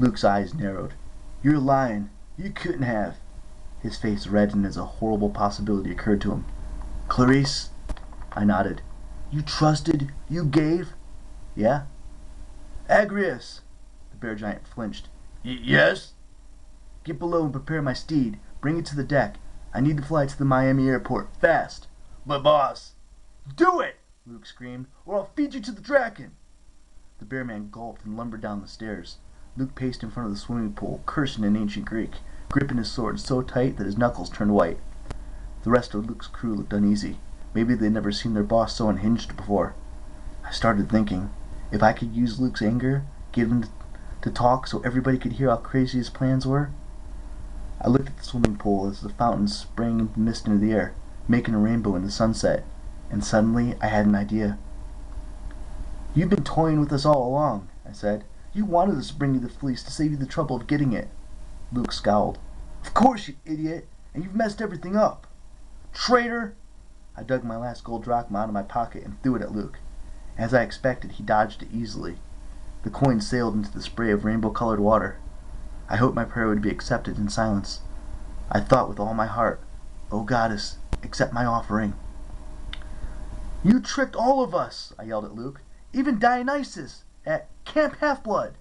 Luke's eyes narrowed. "You're lying. You couldn't have." His face reddened as a horrible possibility occurred to him. "Clarice?" I nodded. "You trusted? You gave?" "Yeah." "Agrias!" The bear giant flinched. "Yes?" "Get below and prepare my steed. Bring it to the deck. I need to fly to the Miami airport. Fast." "But boss—" "Do it!" Luke screamed, "or I'll feed you to the Draken." The bear man gulped and lumbered down the stairs. Luke paced in front of the swimming pool, cursing in ancient Greek, gripping his sword so tight that his knuckles turned white. The rest of Luke's crew looked uneasy. Maybe they'd never seen their boss so unhinged before. I started thinking, if I could use Luke's anger, get him to talk so everybody could hear how crazy his plans were. I looked at the swimming pool as the fountain sprang mist into the air, making a rainbow in the sunset, and suddenly I had an idea. "You've been toying with us all along," I said. "You wanted us to bring you the fleece to save you the trouble of getting it." Luke scowled. "Of course, you idiot, and you've messed everything up." "Traitor!" I dug my last gold drachma out of my pocket and threw it at Luke. As I expected, he dodged it easily. The coin sailed into the spray of rainbow-colored water. I hoped my prayer would be accepted in silence. I thought with all my heart, "O goddess, accept my offering." "You tricked all of us!" I yelled at Luke. "Even Dionysus at Camp Half-Blood!"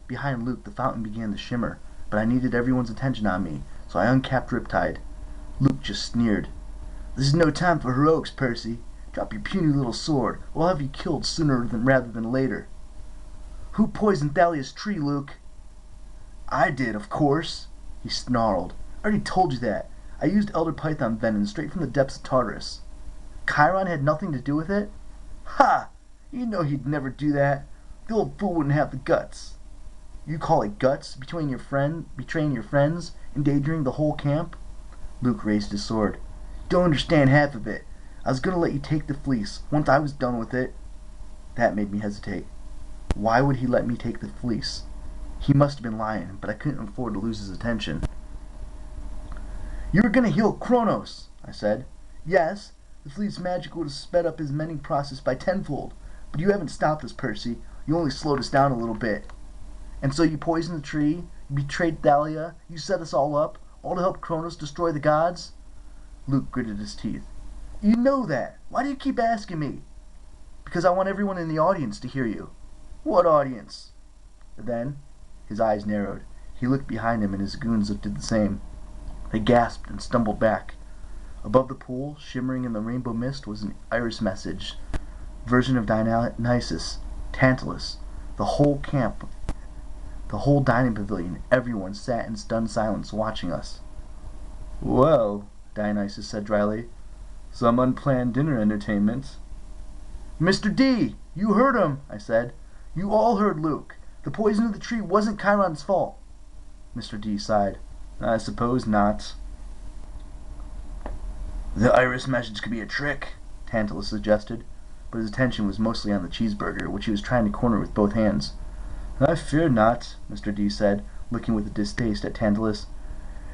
Behind Luke, the fountain began to shimmer, but I needed everyone's attention on me, so I uncapped Riptide. Luke just sneered. "This is no time for heroics, Percy. Drop your puny little sword, or I'll have you killed sooner rather than later." "Who poisoned Thalia's tree, Luke?" "I did, of course," he snarled. "I already told you that. I used Elder Python venom straight from the depths of Tartarus." "Chiron had nothing to do with it?" "Ha! You know he'd never do that. The old fool wouldn't have the guts." "You call it guts, betraying your friends, endangering the whole camp?" Luke raised his sword. "You don't understand half of it. I was going to let you take the fleece, once I was done with it." That made me hesitate. Why would he let me take the fleece? He must have been lying, but I couldn't afford to lose his attention. "You were going to heal Kronos," I said. "Yes, the fleece's magic would have sped up his mending process by tenfold, but you haven't stopped us, Percy. You only slowed us down a little bit. And so you poisoned the tree, you betrayed Thalia, you set us all up, all to help Kronos destroy the gods?" Luke gritted his teeth. "You know that. Why do you keep asking me?" "Because I want everyone in the audience to hear you." "What audience?" Then his eyes narrowed. He looked behind him, and his goons did the same. They gasped and stumbled back. Above the pool, shimmering in the rainbow mist, was an iris message. Version of Dionysus, Tantalus, the whole camp, the whole dining pavilion, everyone sat in stunned silence watching us. "Well," Dionysus said dryly, "some unplanned dinner entertainment." "Mr. D, you heard him," I said. "You all heard Luke. The poison of the tree wasn't Chiron's fault." Mr. D sighed. "I suppose not." "The iris message could be a trick," Tantalus suggested, but his attention was mostly on the cheeseburger, which he was trying to corner with both hands. "I fear not," Mr. D said, looking with distaste at Tantalus.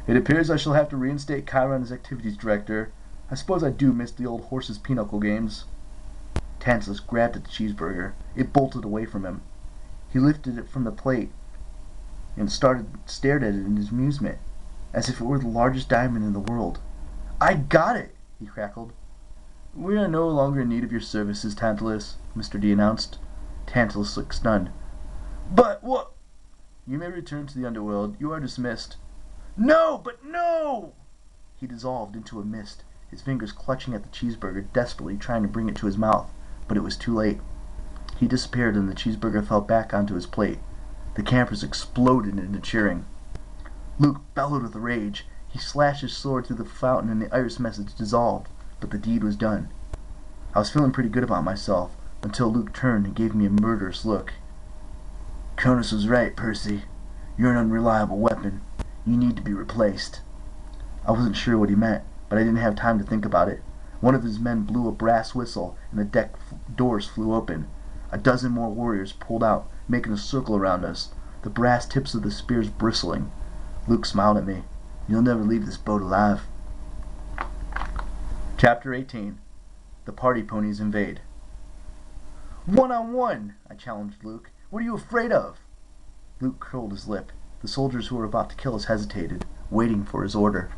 "It appears I shall have to reinstate Chiron as activities director. I suppose I do miss the old horse's pinochle games." Tantalus grabbed at the cheeseburger. It bolted away from him. He lifted it from the plate and stared at it in amusement, as if it were the largest diamond in the world. "I got it!" he crackled. "We are no longer in need of your services, Tantalus," Mr. D announced. Tantalus looked stunned. "But what—" "You may return to the underworld. You are dismissed." "No, but no!" He dissolved into a mist, his fingers clutching at the cheeseburger, desperately trying to bring it to his mouth, but it was too late. He disappeared and the cheeseburger fell back onto his plate. The campers exploded into cheering. Luke bellowed with rage. He slashed his sword through the fountain and the iris message dissolved, but the deed was done. I was feeling pretty good about myself, until Luke turned and gave me a murderous look. "Kronos was right, Percy. You're an unreliable weapon. You need to be replaced." I wasn't sure what he meant, but I didn't have time to think about it. One of his men blew a brass whistle, and the deck doors flew open. A dozen more warriors pulled out, making a circle around us, the brass tips of the spears bristling. Luke smiled at me. "You'll never leave this boat alive." Chapter 18. The Party Ponies Invade. "1-on-1!" I challenged Luke. "What are you afraid of?" Luke curled his lip. The soldiers who were about to kill us hesitated, waiting for his order.